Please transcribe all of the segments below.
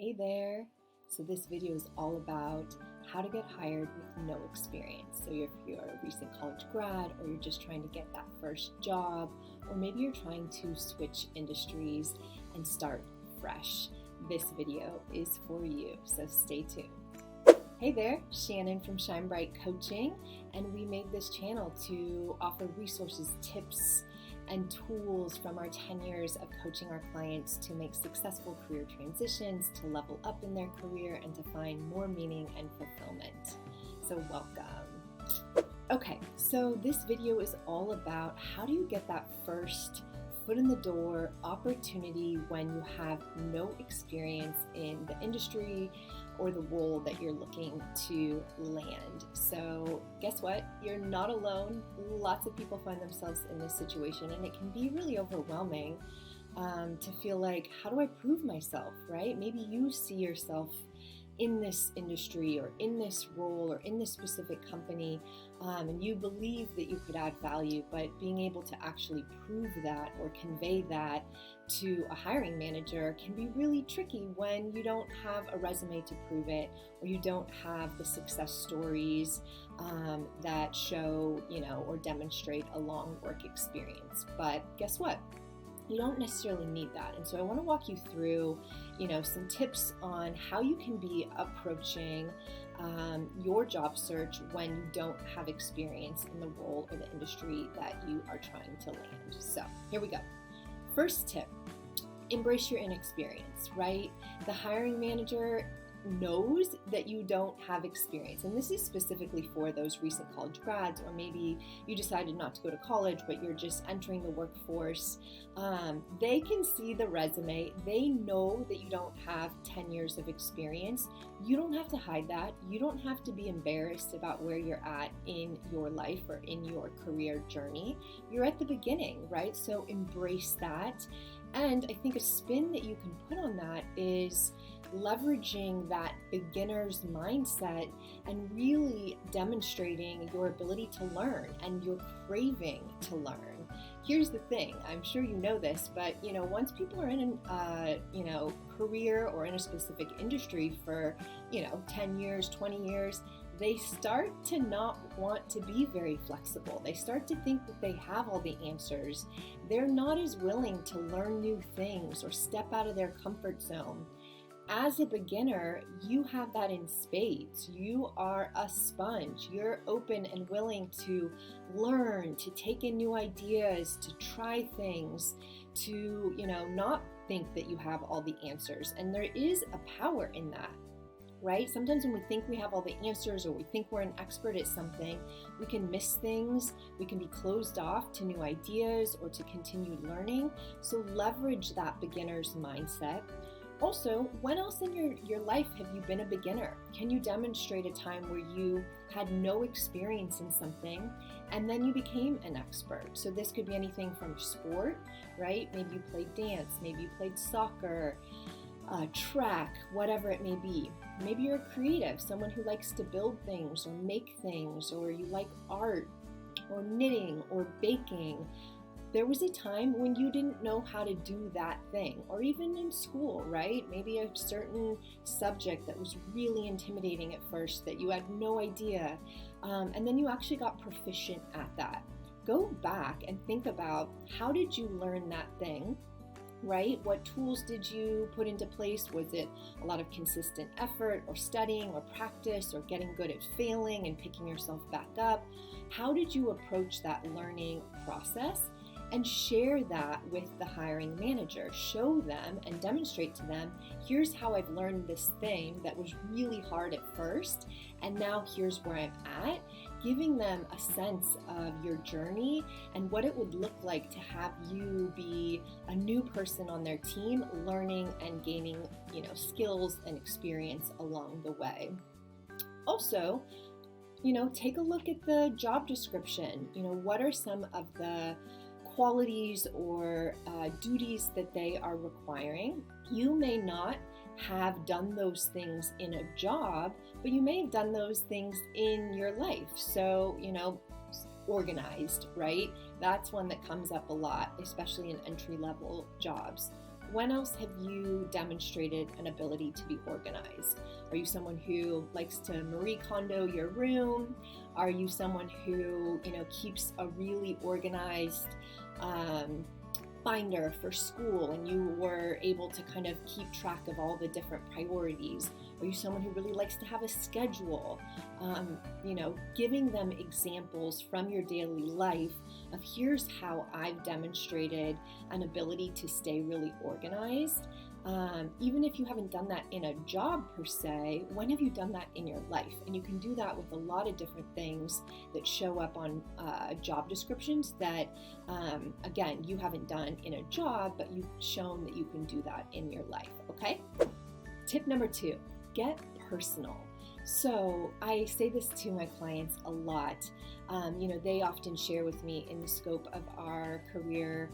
Hey there! So this video is all about how to get hired with no experience. So if you're a recent college grad, or you're just trying to get that first job, or maybe you're trying to switch industries and start fresh, this video is for you, so stay tuned. Hey there, Shannon from Shine Bright Coaching, and we made this channel to offer resources, tips, and tools from our 10 years of coaching our clients to make successful career transitions, to level up in their career, and to find more meaning and fulfillment. So welcome. Okay, so this video is all about how do you get that first foot in the door opportunity when you have no experience in the industry or the role that you're looking to land. So guess what? You're not alone. Lots of people find themselves in this situation, and it can be really overwhelming to feel like, how do I prove myself, right? Maybe you see yourself in this industry or in this role or in this specific company, and you believe that you could add value, but being able to actually prove that or convey that to a hiring manager can be really tricky when you don't have a resume to prove it, or you don't have the success stories that show, or demonstrate a long work experience. But guess what? You don't necessarily need that. And so I want to walk you through, some tips on how you can be approaching your job search when you don't have experience in the role or the industry that you are trying to land. So here we go. First tip, embrace your inexperience, right? The hiring manager knows that you don't have experience. And this is specifically for those recent college grads, or maybe you decided not to go to college, but you're just entering the workforce. They can see the resume. They know that you don't have 10 years of experience. You don't have to hide that. You don't have to be embarrassed about where you're at in your life or in your career journey. You're at the beginning, right? So embrace that. And I think a spin that you can put on that is leveraging that beginner's mindset and really demonstrating your ability to learn and your craving to learn. Here's the thing, I'm sure you know this, but once people are in a career or in a specific industry for 10 years, 20 years, they start to not want to be very flexible. They start to think that they have all the answers. They're not as willing to learn new things or step out of their comfort zone. As a beginner, you have that in spades. You are a sponge. You're open and willing to learn, to take in new ideas, to try things, to, not think that you have all the answers. And there is a power in that, right? Sometimes when we think we have all the answers, or we think we're an expert at something, we can miss things. We can be closed off to new ideas or to continued learning. So leverage that beginner's mindset. Also, when else in your life have you been a beginner? Can you demonstrate a time where you had no experience in something and then you became an expert? So this could be anything from sport, right? Maybe you played dance, maybe you played soccer, track, whatever it may be. Maybe you're a creative, someone who likes to build things or make things, or you like art or knitting or baking. There was a time when you didn't know how to do that thing, or even in school, right? Maybe a certain subject that was really intimidating at first that you had no idea, and then you actually got proficient at that. Go back and think about, how did you learn that thing, right? What tools did you put into place? Was it a lot of consistent effort, or studying, or practice, or getting good at failing and picking yourself back up? How did you approach that learning process? And share that with the hiring manager. Show them and demonstrate to them, here's how I've learned this thing that was really hard at first, and now here's where I'm at. Giving them a sense of your journey and what it would look like to have you be a new person on their team, learning and gaining, skills and experience along the way. Also, take a look at the job description. What are some of the qualities or duties that they are requiring? You may not have done those things in a job, but you may have done those things in your life. So, organized, right? That's one that comes up a lot, especially in entry-level jobs. when else have you demonstrated an ability to be organized? Are you someone who likes to Marie Kondo your room? Are you someone who, keeps a really organized binder for school and you were able to kind of keep track of all the different priorities? Are you someone who really likes to have a schedule? Giving them examples from your daily life of here's how I've demonstrated an ability to stay really organized. Even if you haven't done that in a job per se, when have you done that in your life? And you can do that with a lot of different things that show up on job descriptions that, again, you haven't done in a job, but you've shown that you can do that in your life, okay? Tip number 2, get personal. So I say this to my clients a lot. They often share with me in the scope of our career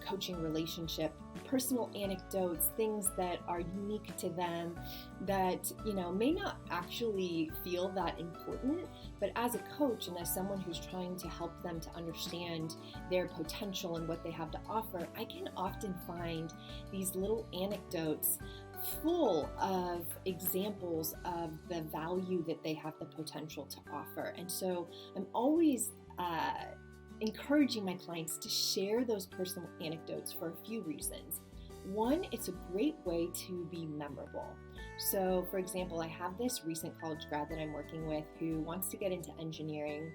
coaching relationship, personal anecdotes, things that are unique to them that, may not actually feel that important, but as a coach and as someone who's trying to help them to understand their potential and what they have to offer, I can often find these little anecdotes full of examples of the value that they have the potential to offer. And so I'm always encouraging my clients to share those personal anecdotes for a few reasons. One, it's a great way to be memorable. So for example, I have this recent college grad that I'm working with who wants to get into engineering,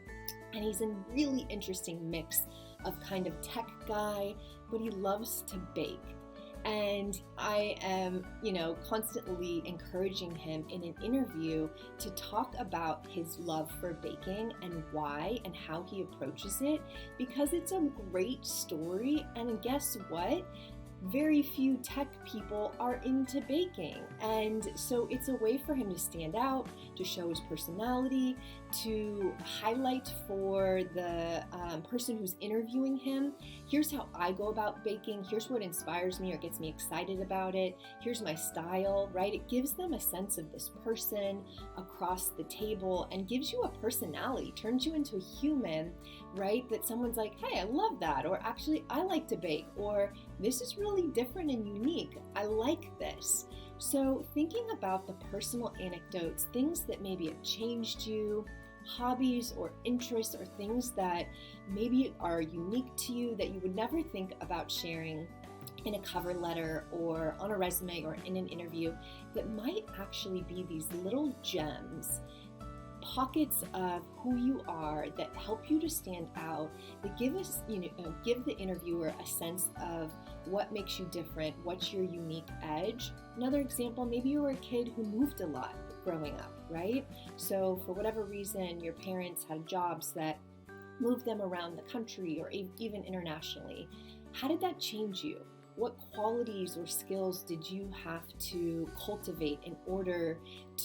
and he's a really interesting mix of kind of tech guy, but he loves to bake. And I am, constantly encouraging him in an interview to talk about his love for baking and why and how he approaches it, because it's a great story. And guess what? Very few tech people are into baking. And so it's a way for him to stand out, to show his personality, to highlight for the person who's interviewing him, here's how I go about baking, here's what inspires me or gets me excited about it, here's my style, right? It gives them a sense of this person across the table and gives you a personality, turns you into a human, right? That someone's like, hey, I love that, or actually I like to bake, or this is really different and unique, I like this. So thinking about the personal anecdotes, things that maybe have changed you, hobbies or interests or things that maybe are unique to you that you would never think about sharing in a cover letter or on a resume or in an interview, that might actually be these little gems, pockets of who you are that help you to stand out, that give the interviewer a sense of what makes you different, what's your unique edge. Another example, maybe you were a kid who moved a lot growing up, right? So for whatever reason, your parents had jobs that moved them around the country or even internationally. How did that change you? What qualities or skills did you have to cultivate in order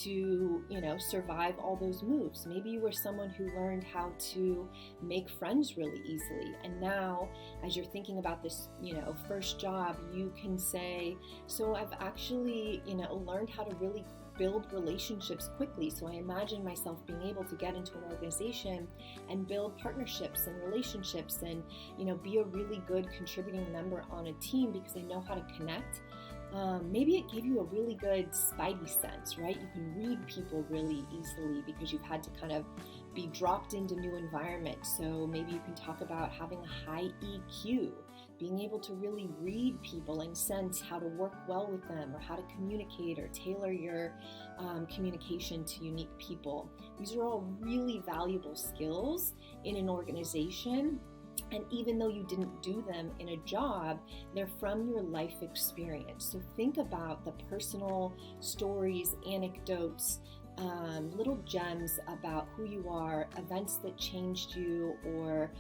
to, survive all those moves? Maybe you were someone who learned how to make friends really easily. And now, as you're thinking about this, first job, you can say, so I've actually, learned how to really build relationships quickly. So I imagine myself being able to get into an organization and build partnerships and relationships and, be a really good contributing member on a team because I know how to connect. Maybe it gave you a really good spidey sense, right? You can read people really easily because you've had to kind of be dropped into new environments. So maybe you can talk about having a high EQ, being able to really read people and sense how to work well with them or how to communicate or tailor your communication to unique people. These are all really valuable skills in an organization. And even though you didn't do them in a job, they're from your life experience. So think about the personal stories, anecdotes, little gems about who you are, events that changed you or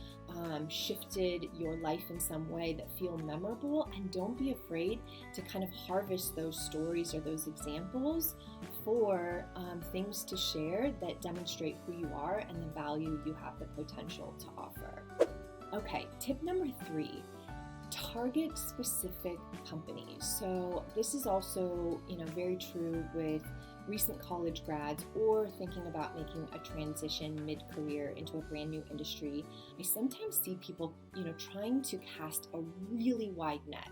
shifted your life in some way that feel memorable. And don't be afraid to kind of harvest those stories or those examples for things to share that demonstrate who you are and the value you have the potential to offer. Okay, tip number 3, target specific companies. So this is also, very true with recent college grads or thinking about making a transition mid-career into a brand new industry. I sometimes see people, trying to cast a really wide net,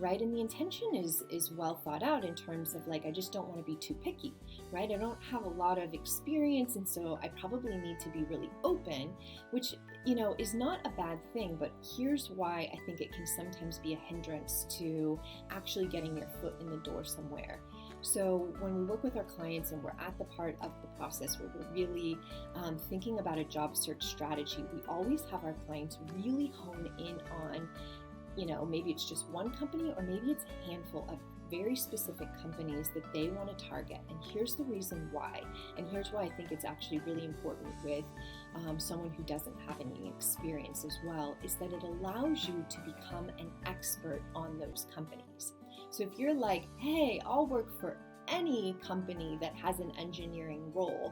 right? And the intention is well thought out in terms of like, I just don't want to be too picky, right? I don't have a lot of experience, and so I probably need to be really open, which, is not a bad thing, but here's why I think it can sometimes be a hindrance to actually getting your foot in the door somewhere. So when we work with our clients and we're at the part of the process where we're really thinking about a job search strategy, we always have our clients really hone in on, maybe it's just one company or maybe it's a handful of very specific companies that they want to target. And here's the reason why. And here's why I think it's actually really important with someone who doesn't have any experience as well, is that it allows you to become an expert on those companies. So if you're like, hey, I'll work for any company that has an engineering role,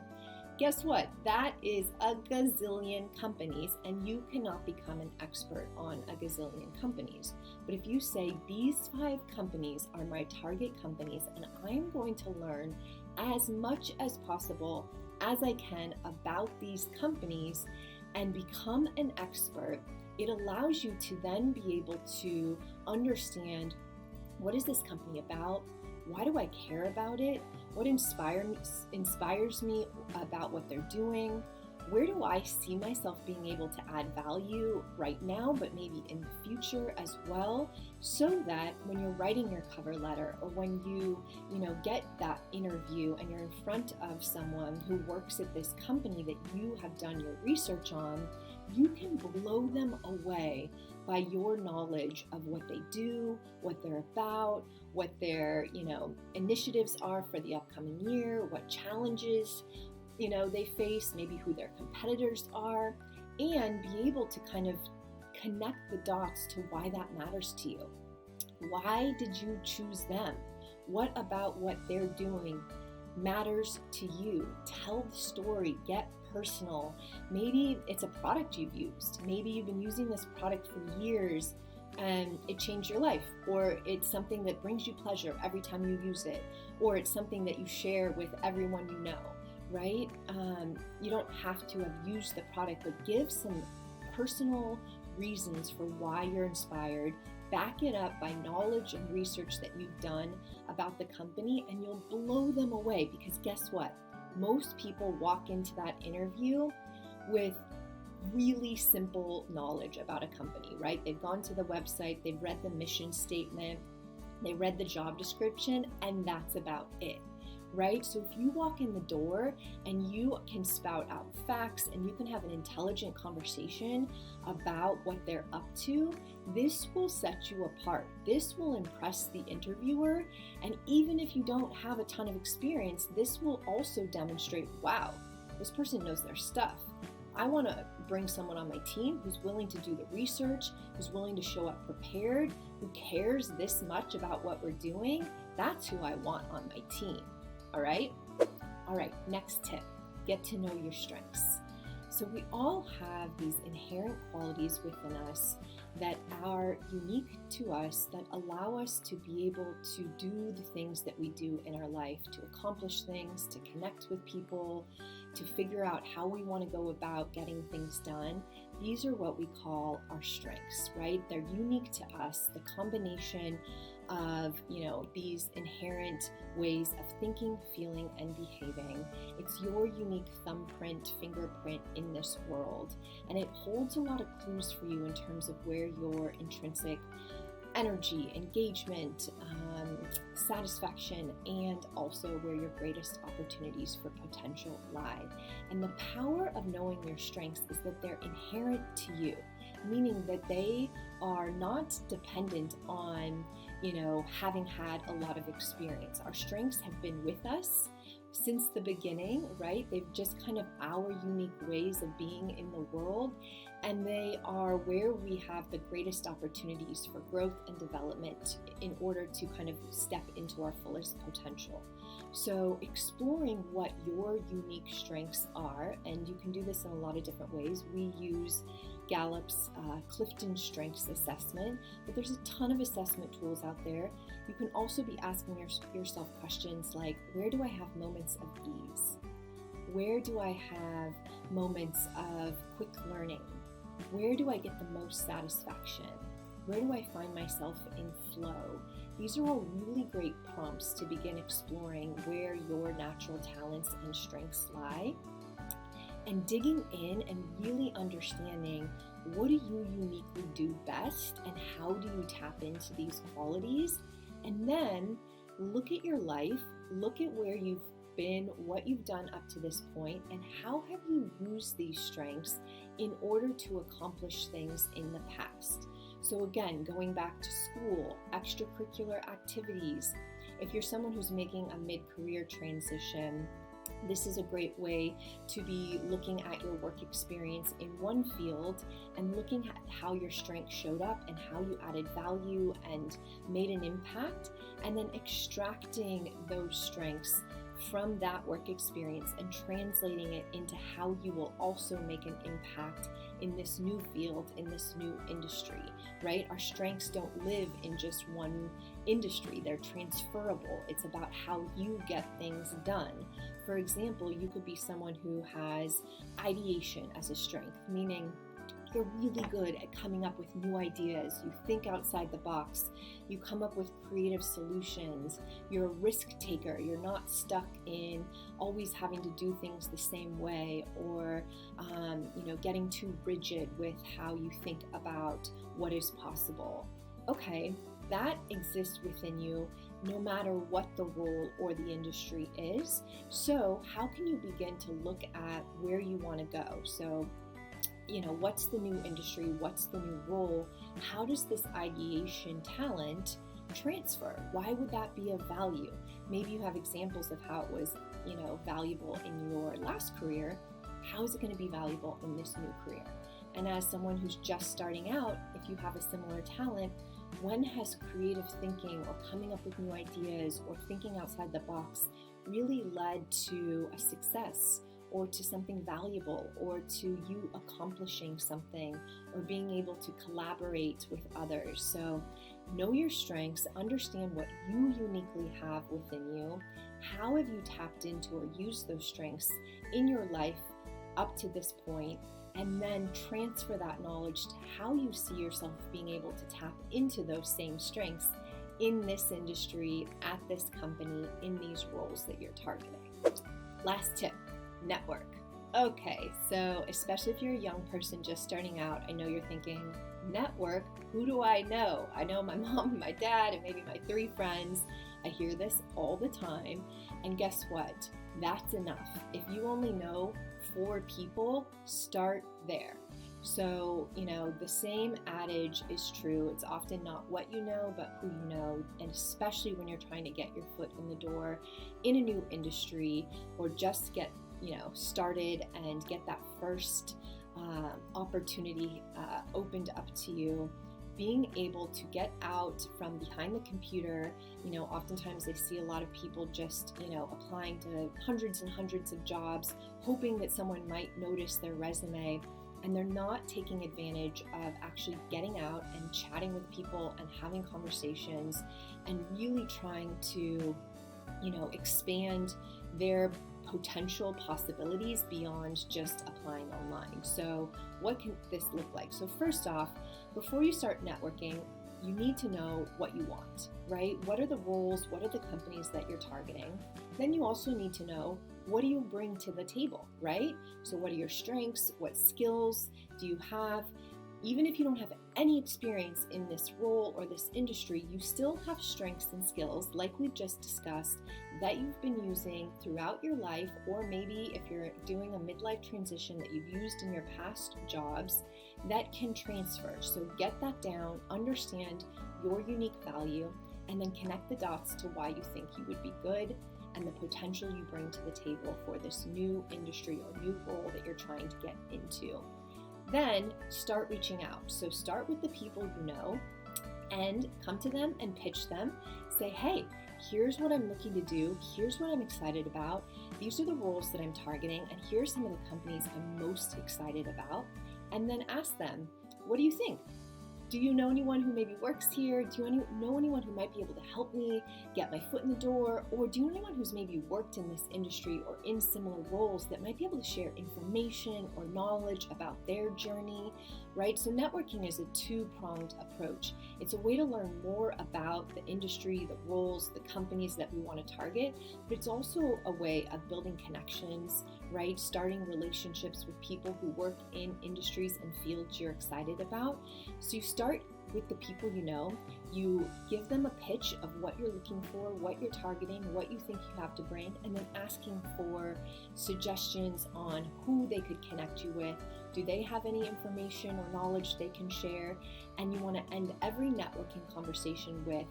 guess what? That is a gazillion companies, and you cannot become an expert on a gazillion companies. But if you say, these 5 companies are my target companies, and I'm going to learn as much as possible as I can about these companies and become an expert, it allows you to then be able to understand, what is this company about? Why do I care about it? What inspires me about what they're doing? Where do I see myself being able to add value right now, but maybe in the future as well, so that when you're writing your cover letter or when you get that interview and you're in front of someone who works at this company that you have done your research on, you can blow them away by your knowledge of what they do, what they're about, what their, initiatives are for the upcoming year, what challenges, they face, maybe who their competitors are, and be able to kind of connect the dots to why that matters to you. Why did you choose them? What about what they're doing matters to you? Tell the story, get personal. Maybe it's a product you've used. Maybe you've been using this product for years and it changed your life, or it's something that brings you pleasure every time you use it, or it's something that you share with everyone you know, right? You don't have to have used the product, but give some personal reasons for why you're inspired. Back it up by knowledge and research that you've done about the company, and you'll blow them away, because guess what? Most people walk into that interview with really simple knowledge about a company, right? They've gone to the website, they've read the mission statement, they read the job description, and that's about it, right? So if you walk in the door and you can spout out facts and you can have an intelligent conversation about what they're up to, this will set you apart. This will impress the interviewer. And even if you don't have a ton of experience, this will also demonstrate, wow, this person knows their stuff. I want to bring someone on my team who's willing to do the research, who's willing to show up prepared, who cares this much about what we're doing. That's who I want on my team. All right, next tip, get to know your strengths. So we all have these inherent qualities within us that are unique to us, that allow us to be able to do the things that we do in our life, to accomplish things, to connect with people, to figure out how we want to go about getting things done. These are what we call our strengths, right? They're unique to us, the combination of, these inherent ways of thinking, feeling, and behaving. It's your unique thumbprint, fingerprint in this world, and it holds a lot of clues for you in terms of where your intrinsic energy, engagement, satisfaction, and also where your greatest opportunities for potential lie. And the power of knowing your strengths is that they're inherent to you, meaning that they are not dependent on having had a lot of experience. Our strengths have been with us since the beginning, right? They've just kind of our unique ways of being in the world, and they are where we have the greatest opportunities for growth and development in order to kind of step into our fullest potential. So exploring what your unique strengths are, and you can do this in a lot of different ways. We use Gallup's Clifton Strengths Assessment, but there's a ton of assessment tools out there. You can also be asking yourself questions like, where do I have moments of ease? Where do I have moments of quick learning? Where do I get the most satisfaction? Where do I find myself in flow? These are all really great prompts to begin exploring where your natural talents and strengths lie, and digging in and really understanding what do you uniquely do best and how do you tap into these qualities. And then look at your life, look at where you've been, what you've done up to this point, and how have you used these strengths in order to accomplish things in the past. So again, going back to school, extracurricular activities. If you're someone who's making a mid-career transition, this is a great way to be looking at your work experience in one field and looking at how your strengths showed up and how you added value and made an impact, and then extracting those strengths from that work experience and translating it into how you will also make an impact in this new field, in this new industry, right? Our strengths don't live in just one industry. They're transferable. It's about how you get things done. For example, you could be someone who has ideation as a strength, meaning you're really good at coming up with new ideas. You think outside the box. You come up with creative solutions. You're a risk taker. You're not stuck in always having to do things the same way, or getting too rigid with how you think about what is possible. Okay, that exists within you no matter what the role or the industry is. So how can you begin to look at where you want to go? So what's the new industry? What's the new role? How does this ideation talent transfer? Why would that be of value? Maybe you have examples of how it was, valuable in your last career. How is it going to be valuable in this new career? And as someone who's just starting out, if you have a similar talent, when has creative thinking or coming up with new ideas or thinking outside the box really led to a success, or to something valuable, or to you accomplishing something, or being able to collaborate with others? So know your strengths, understand what you uniquely have within you, how have you tapped into or used those strengths in your life up to this point, and then transfer that knowledge to how you see yourself being able to tap into those same strengths in this industry, at this company, in these roles that you're targeting. Last tip. Network. Okay, so especially if you're a young person just starting out, I know you're thinking, network? Who do I know? I know my mom and my dad and maybe my 3 friends. I hear this all the time. And guess what? That's enough. If you only know 4 people, start there. So, the same adage is true. It's often not what you know, but who you know. And especially when you're trying to get your foot in the door in a new industry, or just get started and get that first opportunity opened up to you, being able to get out from behind the computer. Oftentimes I see a lot of people just, applying to hundreds and hundreds of jobs, hoping that someone might notice their resume, and they're not taking advantage of actually getting out and chatting with people and having conversations and really trying to, expand their potential possibilities beyond just applying online. So what can this look like? So first off, before you start networking, you need to know what you want, right? What are the roles? What are the companies that you're targeting? Then you also need to know, what do you bring to the table, right? So what are your strengths? What skills do you have? Even if you don't have any experience in this role or this industry, you still have strengths and skills, like we've just discussed, that you've been using throughout your life, or maybe if you're doing a midlife transition that you've used in your past jobs, that can transfer. So get that down, understand your unique value, and then connect the dots to why you think you would be good and the potential you bring to the table for this new industry or new role that you're trying to get into. Then start reaching out. So start with the people you know and come to them and pitch them. Say, hey, here's what I'm looking to do. Here's what I'm excited about. These are the roles that I'm targeting, and here's some of the companies I'm most excited about. And then ask them, what do you think? do you know anyone who maybe works here? Do you know anyone who might be able to help me get my foot in the door? Or do you know anyone who's maybe worked in this industry or in similar roles that might be able to share information or knowledge about their journey, right? So networking is a two-pronged approach. It's a way to learn more about the industry, the roles, the companies that we want to target, but it's also a way of building connections, right? Starting relationships with people who work in industries and fields you're excited about. So you start with the people you know, you give them a pitch of what you're looking for, what you're targeting, what you think you have to bring, and then asking for suggestions on who they could connect you with. Do they have any information or knowledge they can share? And you want to end every networking conversation with,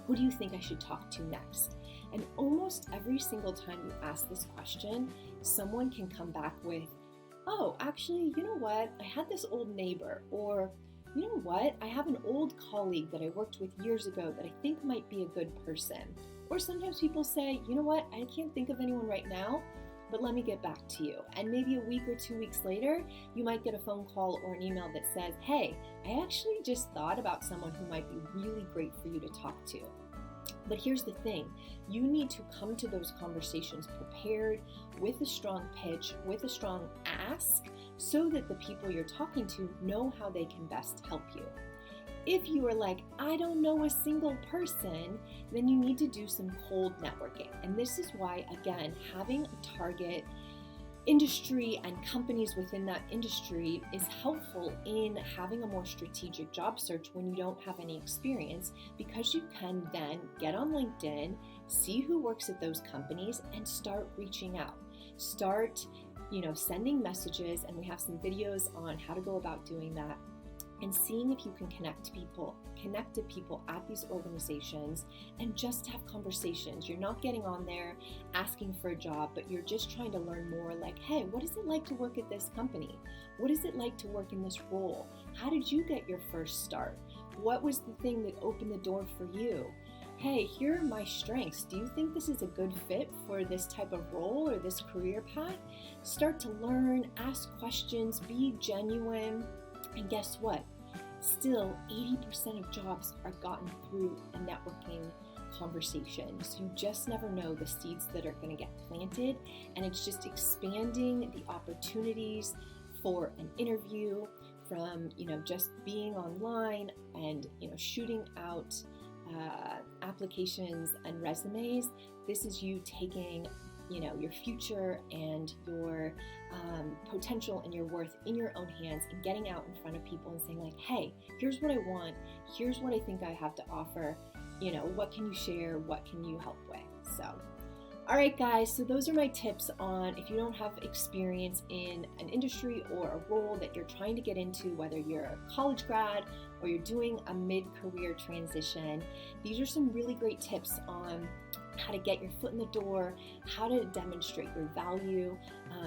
who do you think I should talk to next? And almost every single time you ask this question, someone can come back with, oh, actually, you know what? I had this old neighbor, or you know what? I have an old colleague that I worked with years ago that I think might be a good person. Or sometimes people say, you know what? I can't think of anyone right now, but let me get back to you. And maybe a week or 2 weeks later, you might get a phone call or an email that says, hey, I actually just thought about someone who might be really great for you to talk to. But here's the thing, you need to come to those conversations prepared with a strong pitch, with a strong ask, so that the people you're talking to know how they can best help you. If you are like, I don't know a single person, then you need to do some cold networking. And this is why, again, having a target industry and companies within that industry is helpful in having a more strategic job search when you don't have any experience, because you can then get on LinkedIn, see who works at those companies, and start reaching out. Start, sending messages, and we have some videos on how to go about doing that, and seeing if you can connect to people at these organizations and just have conversations. You're not getting on there asking for a job, but you're just trying to learn more, like, hey, what is it like to work at this company? What is it like to work in this role? How did you get your first start? What was the thing that opened the door for you? Hey, here are my strengths. Do you think this is a good fit for this type of role or this career path? Start to learn, ask questions, be genuine. And guess what? Still, 80% of jobs are gotten through a networking conversation. So you just never know the seeds that are going to get planted. And it's just expanding the opportunities for an interview from, just being online and, shooting out applications and resumes. This is you taking your future and your potential and your worth in your own hands, and getting out in front of people and saying, like, hey, here's what I want, here's what I think I have to offer, what can you share, what can you help with? So, all right, guys, so those are my tips on if you don't have experience in an industry or a role that you're trying to get into, whether you're a college grad or you're doing a mid-career transition. These are some really great tips on how to get your foot in the door, how to demonstrate your value,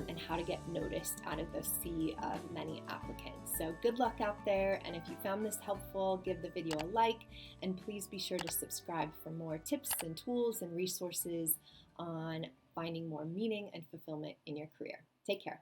and how to get noticed out of the sea of many applicants. So good luck out there, and if you found this helpful, give the video a like, and please be sure to subscribe for more tips and tools and resources on finding more meaning and fulfillment in your career. Take care.